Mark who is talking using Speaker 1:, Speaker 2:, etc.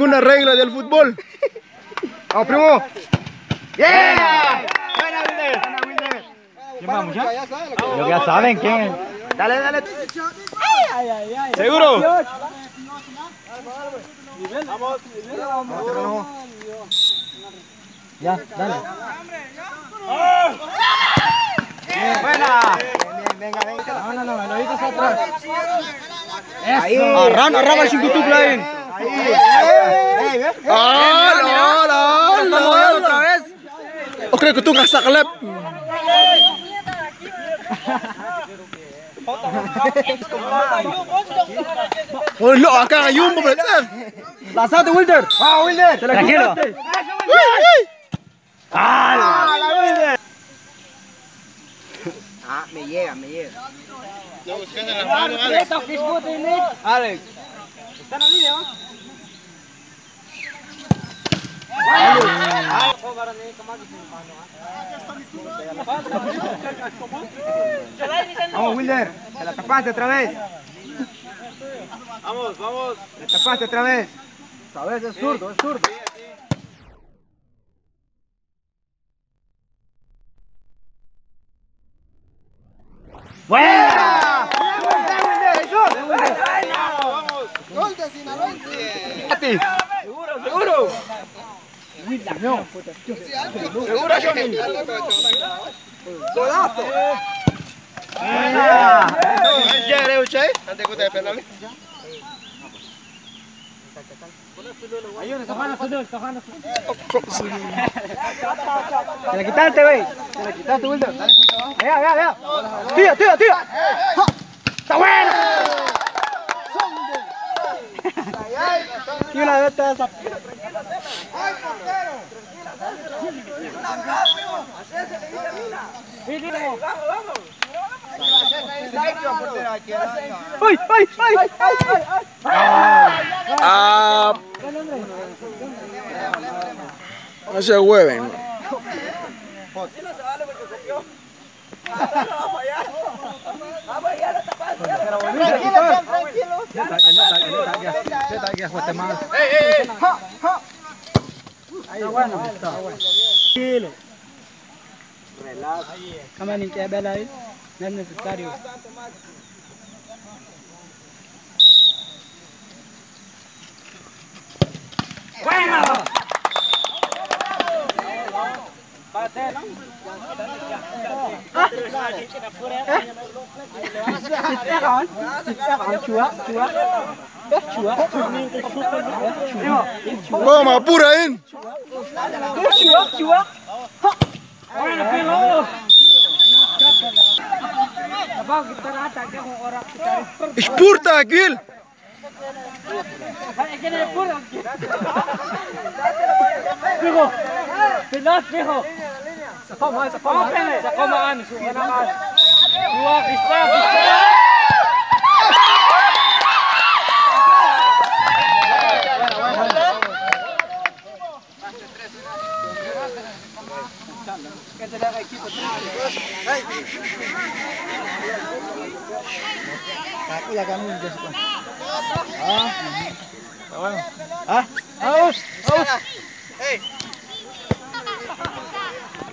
Speaker 1: ninguna regla del fútbol. Vamos, primo. ¡Yeah!
Speaker 2: Buena, Wilder.
Speaker 3: ¿Quién vamos ya?
Speaker 2: Ellos ya saben quién es.
Speaker 1: Dale, dale.
Speaker 2: ¿Seguro?
Speaker 1: Vamos.
Speaker 2: Ya, dale.
Speaker 1: Buena. Venga.
Speaker 2: No, me lo dices atrás.
Speaker 1: Ahí.
Speaker 2: Arraba sin YouTube lain.
Speaker 1: Otra vez. Oke, kutu ngasak lep. Oh, lo acá ayun mo brother.
Speaker 2: Lanzate, Wilder.
Speaker 1: Wilder.
Speaker 2: Tranquilo.
Speaker 1: La Wilder. Me llega.
Speaker 3: No busquen en la mano, Alex.
Speaker 2: Alex.
Speaker 1: ¿Están en línea? Vamos, Wilder. Te la tapaste otra vez.
Speaker 3: Vamos.
Speaker 1: Te tapaste otra vez. Sabes, es zurdo.
Speaker 2: ¡Buena!
Speaker 1: ¡Gol de Sinaloense!
Speaker 2: Seguro.
Speaker 1: ¡Seguro, Johnny! ¡Golazo!
Speaker 3: Ya, Leo, Che. Antes que te penal.
Speaker 2: Te la quitaste, güey. Te la quitaste, Wilder. Vea. Tira. ¡Está bueno! Y una vez te vas a...
Speaker 1: ¡Ay, portero!
Speaker 4: No se hueven.
Speaker 2: Tranquilo. Kama ni kebela ahí, no es necesario. ¡Bueno!
Speaker 4: Vamos, apurain. Spurta aquil.
Speaker 2: Fijo. Sakomaan. Bisa.
Speaker 1: Vamos.